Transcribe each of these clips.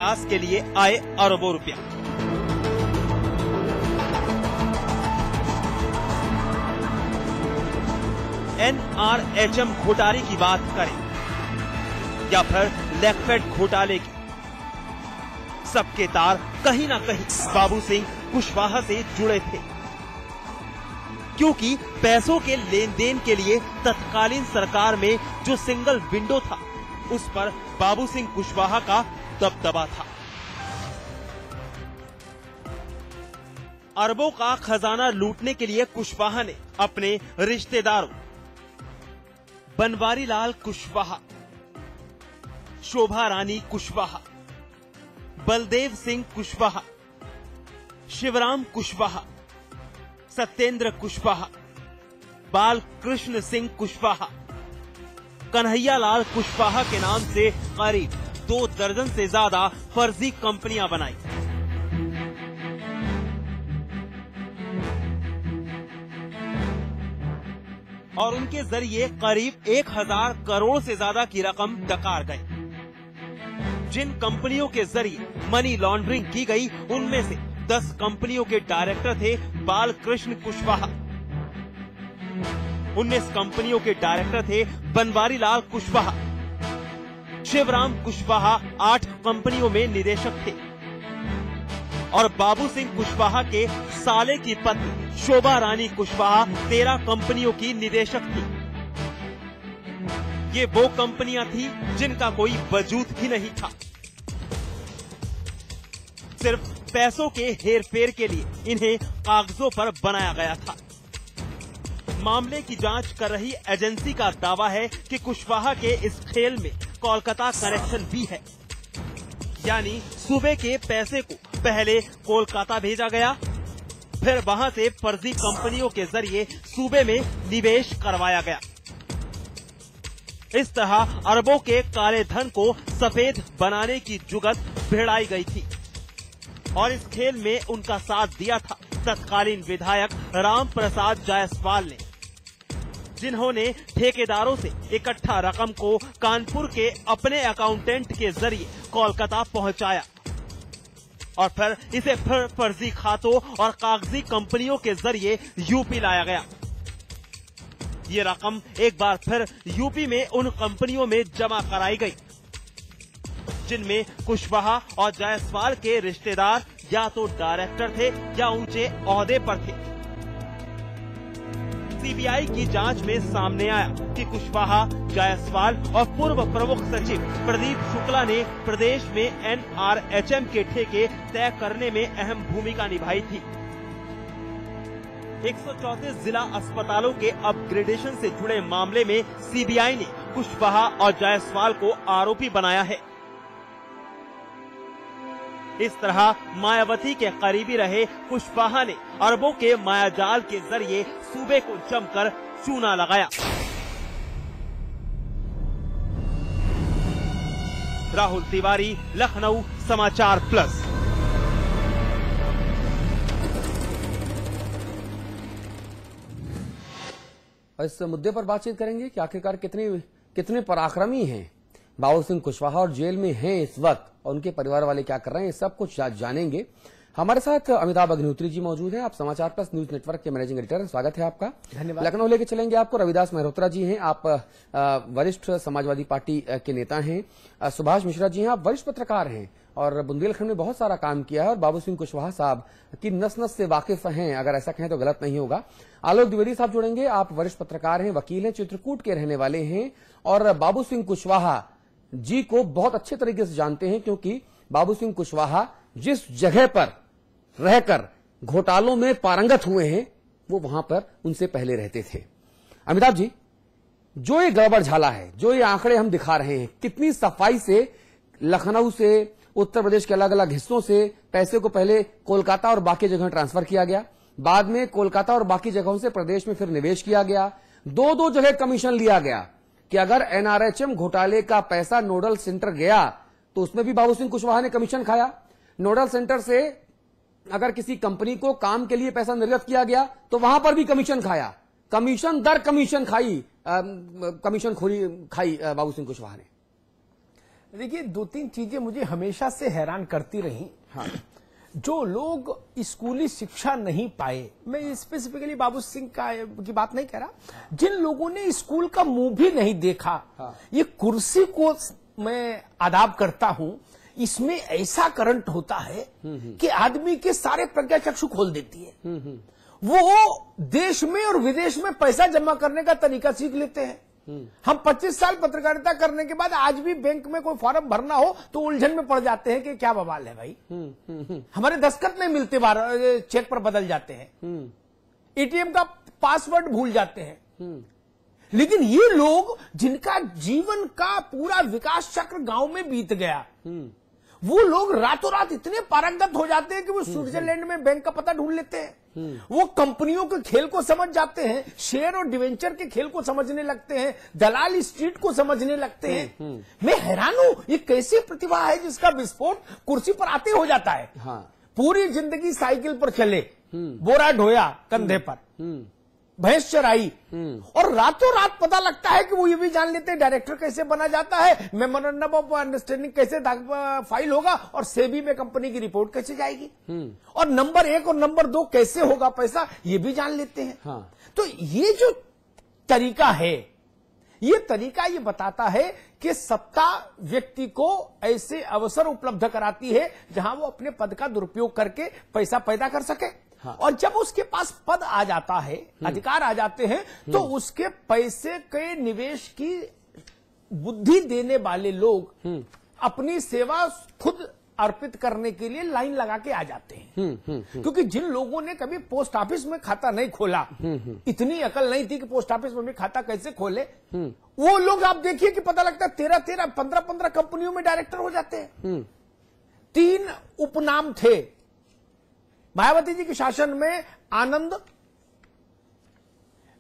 विकास के लिए आए अरबों रुपया। NRHM घोटाले की बात करें या फिर लैकफेड घोटाले की, सबके तार कहीं ना कहीं बाबू सिंह कुशवाहा से जुड़े थे, क्योंकि पैसों के लेन देन के लिए तत्कालीन सरकार में जो सिंगल विंडो था उस पर बाबू सिंह कुशवाहा का दबदबा था। अरबों का खजाना लूटने के लिए कुशवाहा ने अपने रिश्तेदारों बनवारी लाल कुशवाहा, शोभा रानी कुशवाहा, बलदेव सिंह कुशवाहा, शिवराम कुशवाहा, सत्येंद्र कुशवाहा, बालकृष्ण सिंह कुशवाहा, कन्हैया लाल कुशवाहा के नाम से करीब 2 दर्जन से ज्यादा फर्जी कंपनियां बनाई। और उनके जरिए करीब 1000 करोड़ से ज्यादा की रकम डकार गई। जिन कंपनियों के जरिए मनी लॉन्ड्रिंग की गई उनमें से 10 कंपनियों के डायरेक्टर थे बालकृष्ण कुशवाहा, 19 कंपनियों के डायरेक्टर थे बनवारी लाल कुशवाहा, शिवराम कुशवाहा 8 कंपनियों में निदेशक थे और बाबू सिंह कुशवाहा के साले की पत्नी शोभा रानी कुशवाहा 13 कंपनियों की निदेशक थी। ये वो कंपनियां थी जिनका कोई वजूद ही नहीं था। सिर्फ पैसों के हेरफेर के लिए इन्हें कागजों पर बनाया गया था। मामले की जांच कर रही एजेंसी का दावा है कि कुशवाहा के इस खेल में कोलकाता कनेक्शन भी है, यानी सूबे के पैसे को पहले कोलकाता भेजा गया, फिर वहां से फर्जी कंपनियों के जरिए सूबे में निवेश करवाया गया। इस तरह अरबों के काले धन को सफेद बनाने की जुगत भिड़ाई गई थी और इस खेल में उनका साथ दिया था तत्कालीन विधायक राम प्रसाद जायसवाल ने, जिन्होंने ठेकेदारों से इकट्ठा रकम को कानपुर के अपने अकाउंटेंट के जरिए कोलकाता पहुंचाया और फिर इसे फिर फर्जी खातों और कागजी कंपनियों के जरिए यूपी लाया गया। ये रकम एक बार फिर यूपी में उन कंपनियों में जमा कराई गई जिनमें कुशवाहा और जायसवाल के रिश्तेदार या तो डायरेक्टर थे या ऊंचे ओहदे पर थे। सीबीआई की जांच में सामने आया कि कुशवाहा, जायसवाल और पूर्व प्रमुख सचिव प्रदीप शुक्ला ने प्रदेश में NRHM के ठेके तय करने में अहम भूमिका निभाई थी। 134 जिला अस्पतालों के अपग्रेडेशन से जुड़े मामले में सीबीआई ने कुशवाहा और जायसवाल को आरोपी बनाया है। इस तरह मायावती के करीबी रहे कुशवाहा ने अरबों के मायाजाल के जरिए सूबे को जमकर चूना लगाया। राहुल तिवारी, लखनऊ समाचार प्लस। इस मुद्दे पर बातचीत करेंगे कि आखिरकार कितने पराक्रमी हैं बाबू सिंह कुशवाहा और जेल में हैं इस वक्त और उनके परिवार वाले क्या कर रहे हैं, सब कुछ जानेंगे। हमारे साथ अमिताभ अग्निहोत्री जी मौजूद हैं। आप समाचार प्लस न्यूज नेटवर्क के मैनेजिंग एडिटर हैं, स्वागत है आपका। धन्यवाद। लखनऊ लेके चलेंगे आपको। रविदास मेहरोत्रा जी हैं, आप वरिष्ठ समाजवादी पार्टी के नेता हैं। सुभाष मिश्रा जी हैं, आप वरिष्ठ पत्रकार हैं और बुंदेलखंड में बहुत सारा काम किया है और बाबू सिंह कुशवाहा साहब की नस नस से वाकिफ हैं, अगर ऐसा कहें तो गलत नहीं होगा। आलोक द्विवेदी साहब जुड़ेंगे, आप वरिष्ठ पत्रकार हैं, वकील हैं, चित्रकूट के रहने वाले हैं और बाबू सिंह कुशवाहा जी को बहुत अच्छे तरीके से जानते हैं, क्योंकि बाबू सिंह कुशवाहा जिस जगह पर रहकर घोटालों में पारंगत हुए हैं वो वहां पर उनसे पहले रहते थे। अमिताभ जी, जो ये गड़बड़ झाला है, जो ये आंकड़े हम दिखा रहे हैं, कितनी सफाई से लखनऊ से उत्तर प्रदेश के अलग अलग हिस्सों से पैसे को पहले कोलकाता और बाकी जगह ट्रांसफर किया गया, बाद में कोलकाता और बाकी जगहों से प्रदेश में फिर निवेश किया गया, दो जगह कमीशन लिया गया कि अगर NRHM घोटाले का पैसा नोडल सेंटर गया तो उसमें भी बाबू सिंह कुशवाहा ने कमीशन खाया। नोडल सेंटर से अगर किसी कंपनी को काम के लिए पैसा निर्गत किया गया तो वहां पर भी कमीशन खाया, कमीशन दर कमीशन खाई, कमीशन खोरी खाई बाबू सिंह कुशवाहा ने। देखिए, दो तीन चीजें मुझे हमेशा से हैरान करती रही। हाँ। जो लोग स्कूली शिक्षा नहीं पाए, मैं स्पेसिफिकली बाबू सिंह की बात नहीं कह रहा, जिन लोगों ने स्कूल का मुंह भी नहीं देखा, हाँ। ये कुर्सी को मैं आदाब करता हूं, इसमें ऐसा करंट होता है कि आदमी के सारे प्रज्ञा चक्षु खोल देती है। वो देश में और विदेश में पैसा जमा करने का तरीका सीख लेते हैं। हम 25 साल पत्रकारिता करने के बाद आज भी बैंक में कोई फॉर्म भरना हो तो उलझन में पड़ जाते हैं कि क्या बवाल है भाई। हमारे दस्तखत नहीं मिलते, बार चेक पर बदल जाते हैं, एटीएम का पासवर्ड भूल जाते हैं। लेकिन ये लोग जिनका जीवन का पूरा विकास चक्र गांव में बीत गया, वो लोग रातों रात इतने पारंगत हो जाते हैं कि वो स्विट्जरलैंड में बैंक का पता ढूंढ लेते हैं। वो कंपनियों के खेल को समझ जाते हैं, शेयर और डिवेंचर के खेल को समझने लगते हैं, दलाल स्ट्रीट को समझने लगते हैं। मैं हैरान हूं, ये कैसी प्रतिभा है जिसका विस्फोट कुर्सी पर आते हो जाता है। हाँ। पूरी जिंदगी साइकिल पर चले, बोरा ढोया कंधे पर, भैंस चराई, और रातों रात पता लगता है कि वो ये भी जान लेते हैं डायरेक्टर कैसे बना जाता है, मेमोरेंडम ऑफ अंडरस्टैंडिंग कैसे फाइल होगा, और सेबी में कंपनी की रिपोर्ट कैसे जाएगी, और नंबर 1 और नंबर 2 कैसे होगा पैसा, ये भी जान लेते हैं। हाँ। तो ये जो तरीका है, ये तरीका ये बताता है कि सत्ता व्यक्ति को ऐसे अवसर उपलब्ध कराती है जहां वो अपने पद का दुरुपयोग करके पैसा पैदा कर सके। हाँ। और जब उसके पास पद आ जाता है, अधिकार आ जाते हैं, तो उसके पैसे के निवेश की बुद्धि देने वाले लोग अपनी सेवा खुद अर्पित करने के लिए लाइन लगा के आ जाते हैं। क्योंकि जिन लोगों ने कभी पोस्ट ऑफिस में खाता नहीं खोला, इतनी अकल नहीं थी कि पोस्ट ऑफिस में भी खाता कैसे खोले, वो लोग आप देखिए कि पता लगता है 13-13, 15-15 कंपनियों में डायरेक्टर हो जाते हैं। 3 उपनाम थे मायावती जी के शासन में, आनंद,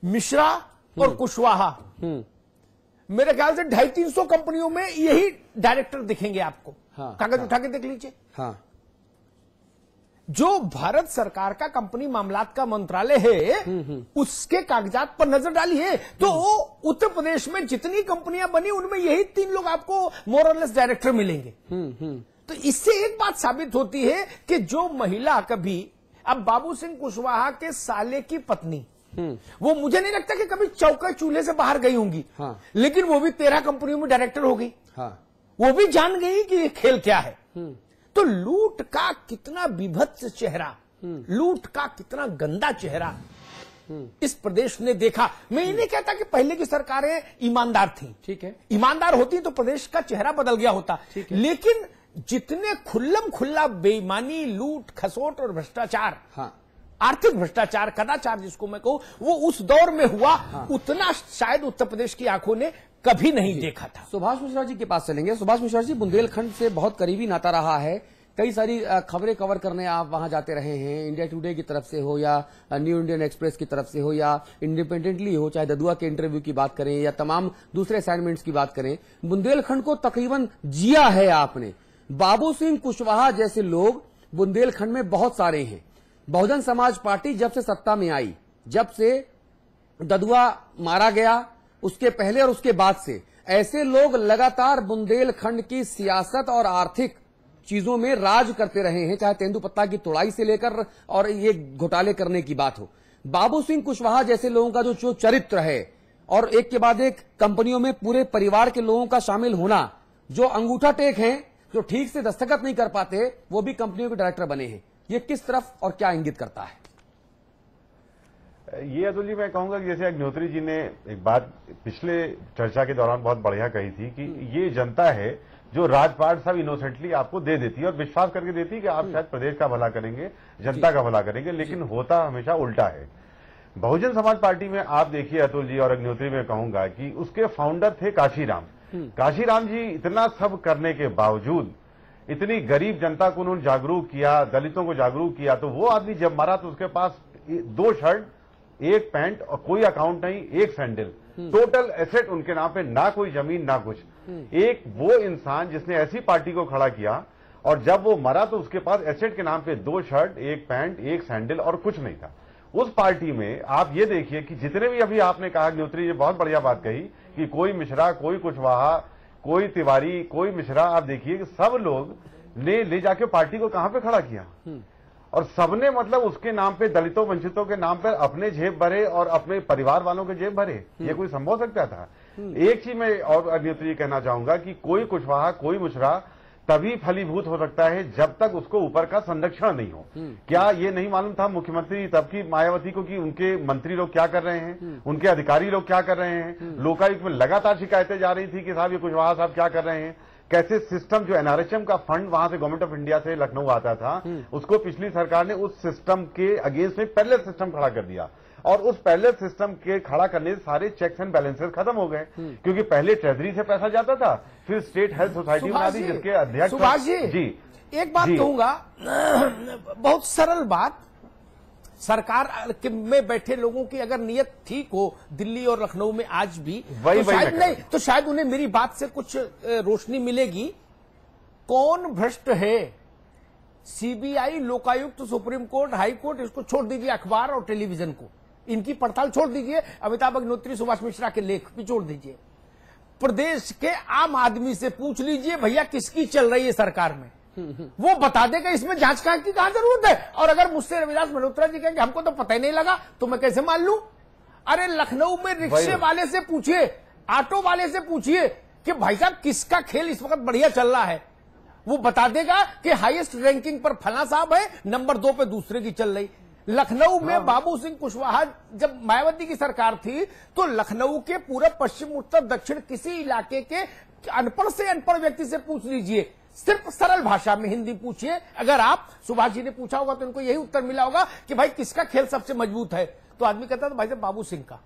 मिश्रा और कुशवाहा। मेरे ख्याल से 250-300 कंपनियों में यही डायरेक्टर दिखेंगे आपको। हाँ, कागज उठा के देख लीजिए। हाँ। जो भारत सरकार का कंपनी मामलात का मंत्रालय है, उसके कागजात पर नजर डालिए तो उत्तर प्रदेश में जितनी कंपनियां बनी उनमें यही 3 लोग आपको मोर और लेस डायरेक्टर मिलेंगे। तो इससे एक बात साबित होती है कि जो महिला कभी, अब बाबू सिंह कुशवाहा के साले की पत्नी, वो मुझे नहीं लगता कि कभी चौके चूल्हे से बाहर गई होंगी। हाँ। लेकिन वो भी 13 कंपनियों में डायरेक्टर हो गई। हाँ। वो भी जान गई कि ये खेल क्या है। तो लूट का कितना विभत्स चेहरा, लूट का कितना गंदा चेहरा इस प्रदेश ने देखा। मैं ये नहीं कहता कि पहले की सरकारें ईमानदार थी, ठीक है, ईमानदार होती तो प्रदेश का चेहरा बदल गया होता, लेकिन जितने खुल्लम खुल्ला बेईमानी, लूट खसोट और भ्रष्टाचार, हाँ, आर्थिक भ्रष्टाचार, कदाचार जिसको मैं कहूं, वो उस दौर में हुआ, हाँ, उतना शायद उत्तर प्रदेश की आंखों ने कभी नहीं देखा था। सुभाष मिश्रा जी के पास चलेंगे। सुभाष मिश्रा जी, बुंदेलखंड से बहुत करीबी नाता रहा है, कई सारी खबरें कवर करने आप वहां जाते रहे हैं, इंडिया टुडे की तरफ से हो या न्यू इंडियन एक्सप्रेस की तरफ से हो या इंडिपेंडेंटली हो, चाहे ददुआ के इंटरव्यू की बात करें या तमाम दूसरे असाइनमेंट्स की बात करें, बुंदेलखंड को तकरीबन जिया है आपने। बाबू सिंह कुशवाहा जैसे लोग बुंदेलखंड में बहुत सारे हैं। बहुजन समाज पार्टी जब से सत्ता में आई, जब से ददुआ मारा गया, उसके पहले और उसके बाद से ऐसे लोग लगातार बुंदेलखंड की सियासत और आर्थिक चीजों में राज करते रहे हैं, चाहे तेंदुपत्ता की तोड़ाई से लेकर और ये घोटाले करने की बात हो। बाबू सिंह कुशवाहा जैसे लोगों का जो चरित्र है और एक के बाद एक कंपनियों में पूरे परिवार के लोगों का शामिल होना, जो अंगूठा टेक हैं, जो ठीक से दस्तखत नहीं कर पाते, वो भी कंपनियों के डायरेक्टर बने हैं, ये किस तरफ और क्या इंगित करता है? ये अतुल जी, मैं कहूंगा कि जैसे अग्निहोत्री जी ने एक बात पिछले चर्चा के दौरान बहुत बढ़िया कही थी कि ये जनता है जो राजपाट सब इनोसेंटली आपको दे देती है और विश्वास करके देती है कि आप शायद प्रदेश का भला करेंगे, जनता का भला करेंगे, लेकिन होता हमेशा उल्टा है। बहुजन समाज पार्टी में आप देखिए अतुल जी और अग्निहोत्री, में कहूंगा कि उसके फाउंडर थे काशीराम। काशीराम जी इतना सब करने के बावजूद, इतनी गरीब जनता को उन्होंने जागरूक किया, दलितों को जागरूक किया, तो वो आदमी जब मरा तो उसके पास 2 शर्ट, 1 पैंट और कोई अकाउंट नहीं, 1 सैंडल, टोटल एसेट उनके नाम पे, ना कोई जमीन ना कुछ। एक वो इंसान जिसने ऐसी पार्टी को खड़ा किया, और जब वो मरा तो उसके पास एसेट के नाम पे 2 शर्ट, 1 पैंट, 1 सैंडल और कुछ नहीं था। उस पार्टी में आप ये देखिए कि जितने भी, अभी आपने कहा अग्निहोत्री जी बहुत बढ़िया बात कही कि कोई मिश्रा, कोई कुशवाहा, कोई तिवारी, कोई मिश्रा, आप देखिए कि सब लोग ने ले जाके पार्टी को कहां पे खड़ा किया और सबने मतलब उसके नाम पे, दलितों वंचितों के नाम पर अपने जेब भरे और अपने परिवार वालों के जेब भरे। ये कोई संभव सकता था? एक चीज मैं और अग्निहोत्री जी कहना चाहूंगा कि कोई कुशवाहा, कोई मिश्रा तभी फलीभूत हो सकता है जब तक उसको ऊपर का संरक्षण नहीं हो। क्या ये नहीं मालूम था मुख्यमंत्री तब की मायावती को कि उनके मंत्री लोग क्या कर रहे हैं, उनके अधिकारी लोग क्या कर रहे हैं? लोकायुक्त में लगातार शिकायतें जा रही थी कि साहब ये कुशवाहा साहब क्या कर रहे हैं। कैसे सिस्टम, जो एनआरएचएम का फंड वहां से गवर्नमेंट ऑफ इंडिया से लखनऊ आता था, उसको पिछली सरकार ने उस सिस्टम के अगेंस्ट में पैरेलल सिस्टम खड़ा कर दिया और उस पैरेलल सिस्टम के खड़ा करने से सारे चेक्स एंड बैलेंसेस खत्म हो गए, क्योंकि पहले ट्रेजरी से पैसा जाता था, फिर स्टेट हेल्थ सोसाइटी बना दी जिसके अध्यक्ष सुभाष जी एक बात जी। कहूंगा, बहुत सरल बात, सरकार में बैठे लोगों की अगर नियत ठीक हो दिल्ली और लखनऊ में आज भी, वही तो शायद नहीं, तो शायद उन्हें मेरी बात से कुछ रोशनी मिलेगी। कौन भ्रष्ट है? CBI, Lokayukta, supreme court, high court, इसको छोड़ दीजिए, अखबार और टेलीविजन को, इनकी पड़ताल छोड़ दीजिए, अमिताभ अग्निहोत्री, सुभाष मिश्रा के लेख भी छोड़ दीजिए। प्रदेश के आम आदमी से पूछ लीजिए भैया किसकी चल रही है सरकार में, वो बता देगा। इसमें जांच की कहां जरूरत है? और अगर मुझसे रविदास मल्होत्रा जी कहेंगे हमको तो पता ही नहीं लगा, तो मैं कैसे मान लूं? अरे लखनऊ में रिक्शे वाले से पूछिए, ऑटो वाले से पूछिए कि भाई साहब किसका खेल इस वक्त बढ़िया चल रहा है, वो बता देगा कि हाईएस्ट रैंकिंग पर फला साहब है, नंबर 2 पे दूसरे की चल रही। लखनऊ में बाबू सिंह कुशवाहा, जब मायावती की सरकार थी तो लखनऊ के पूरब, पश्चिम, उत्तर, दक्षिण किसी इलाके के अनपढ़ से अनपढ़ व्यक्ति से पूछ लीजिए, सिर्फ सरल भाषा में हिंदी पूछिए। अगर आप, सुभाष जी ने पूछा होगा तो इनको यही उत्तर मिला होगा कि भाई किसका खेल सबसे मजबूत है, तो आदमी कहता था भाई साहब बाबू सिंह का।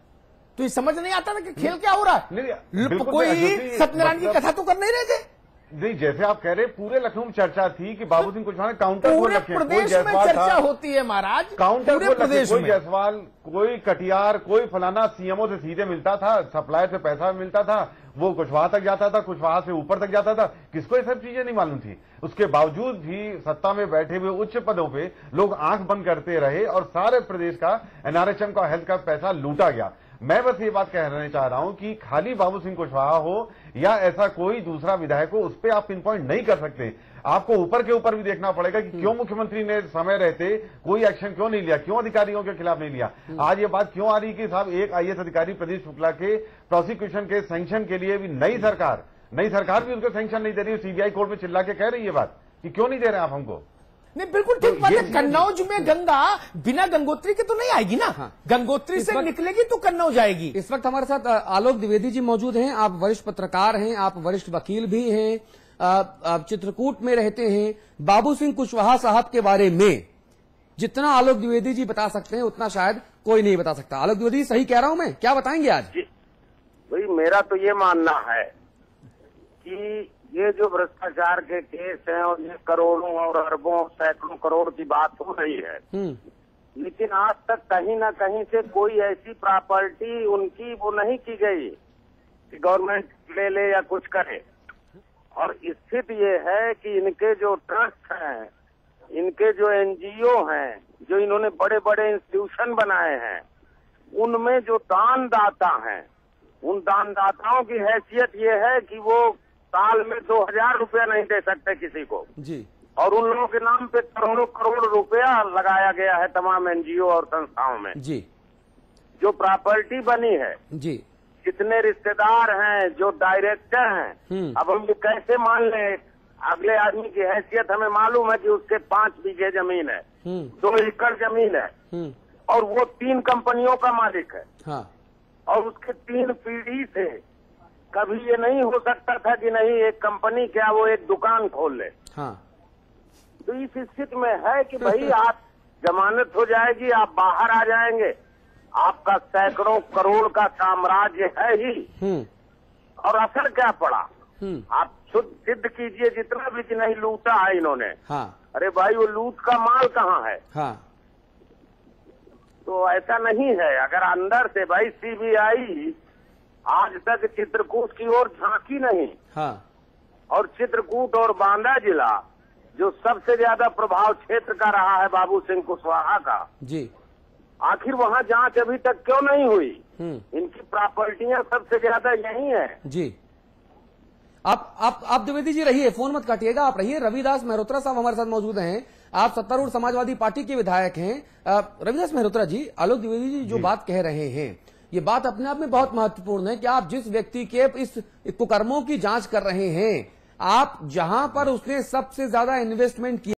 तो ये समझ नहीं आता ना कि खेल क्या हो रहा है। कोई सत्यनारायण की कथा तो कर नहीं रहे थे। नहीं, जैसे आप कह रहे पूरे लखनऊ में चर्चा थी कि बाबू सिंह कुशवाहा ने काउंटर पूरे प्रदेश में चर्चा होती है महाराज, काउंटर पूरे प्रदेश में। कोई जायसवाल, कोई कटियार, कोई फलाना सीएमओ से सीधे मिलता था, सप्लायर से पैसा मिलता था, वो कुशवाहा तक जाता था, कुशवाहा से ऊपर तक जाता था। किसको ये सब चीजें नहीं मालूम थी? उसके बावजूद भी सत्ता में बैठे हुए उच्च पदों पे लोग आंख बंद करते रहे और सारे प्रदेश का एनआरएचएम का, हेल्थ का पैसा लूटा गया। मैं बस ये बात कहना चाह रहा हूं कि खाली बाबू सिंह कुशवाहा हो या ऐसा कोई दूसरा विधायक हो, उस पर आप पिन पॉइंट नहीं कर सकते। आपको ऊपर के ऊपर भी देखना पड़ेगा कि क्यों मुख्यमंत्री ने समय रहते कोई एक्शन क्यों नहीं लिया, क्यों अधिकारियों के खिलाफ नहीं लिया। आज ये बात क्यों आ रही कि साहब एक आईएएस अधिकारी प्रदीप शुक्ला के प्रोसिक्यूशन के सैंक्शन के लिए भी नई सरकार भी उसको सैंक्शन नहीं दे रही है। सीबीआई कोर्ट में चिल्ला के कह रही है बात कि क्यों नहीं दे रहे आप हमको। नहीं, बिल्कुल ठीक बात है। कन्नौज में गंगा बिना गंगोत्री के तो नहीं आएगी ना। हाँ। गंगोत्री से निकलेगी तो कन्नौज आएगी। इस वक्त हमारे साथ आलोक द्विवेदी जी मौजूद हैं। आप वरिष्ठ पत्रकार हैं, आप वरिष्ठ वकील भी हैं, आप चित्रकूट में रहते हैं। बाबू सिंह कुशवाहा साहब के बारे में जितना आलोक द्विवेदी जी बता सकते हैं उतना शायद कोई नहीं बता सकता। आलोक द्विवेदी, सही कह रहा हूं मैं? क्या बताएंगे आज? भाई मेरा तो ये मानना है कि ये जो भ्रष्टाचार के केस हैं और ये करोड़ों और अरबों, सैकड़ों करोड़ की बात हो रही है, लेकिन आज तक कहीं ना कहीं से कोई ऐसी प्रॉपर्टी उनकी वो नहीं की गई कि गवर्नमेंट ले ले या कुछ करे। और स्थिति ये है कि इनके जो ट्रस्ट हैं, इनके जो एनजीओ हैं, जो इन्होंने बड़े बड़े इंस्टीट्यूशन बनाए हैं, उनमें जो दानदाता हैं, उन दानदाताओं की हैसियत ये है कि वो साल में 2000 रुपया नहीं दे सकते किसी को जी। और उन लोगों के नाम पे करोड़ों करोड़ रुपया लगाया गया है तमाम एनजीओ और संस्थाओं में जी। जो प्रॉपर्टी बनी है जी। कितने रिश्तेदार हैं, जो डायरेक्टर हैं, अब हम ये कैसे मान लें? अगले आदमी की हैसियत हमें मालूम है कि उसके 5 बीघे जमीन है, 2 एकड़ जमीन है और वो 3 कंपनियों का मालिक है। हाँ। और उसके 3 पीढ़ी से कभी ये नहीं हो सकता था कि नहीं एक कंपनी क्या वो एक दुकान खोल ले। हाँ। तो इस स्थिति में है कि भाई आप जमानत हो जाएगी, आप बाहर आ जाएंगे, आपका सैकड़ों करोड़ का साम्राज्य है ही। और असर क्या पड़ा? आप सिद्ध कीजिए जितना भी कि नहीं लूटा है इन्होंने। हाँ। अरे भाई वो लूट का माल कहाँ है? हाँ। तो ऐसा नहीं है। अगर अंदर से भाई सीबीआई आज तक चित्रकूट की ओर झांकी नहीं। हाँ। और चित्रकूट और बांदा जिला जो सबसे ज्यादा प्रभाव क्षेत्र का रहा है बाबू सिंह कुशवाहा का जी, आखिर वहां जांच अभी तक क्यों नहीं हुई? इनकी प्रॉपर्टियां सबसे ज्यादा यही है जी। आप द्विवेदी जी रहिए, फोन मत काटिएगा, आप रहिए। रविदास मेहरोत्रा साहब हमारे साथ मौजूद हैं, आप सत्तारूढ़ समाजवादी पार्टी के विधायक हैं। रविदास मेहरोत्रा जी, आलोक द्विवेदी जी जो बात कह रहे हैं, ये बात अपने आप में बहुत महत्वपूर्ण है कि आप जिस व्यक्ति के इस कुकर्मों की जांच कर रहे हैं, आप जहां पर उसने सबसे ज्यादा इन्वेस्टमेंट किया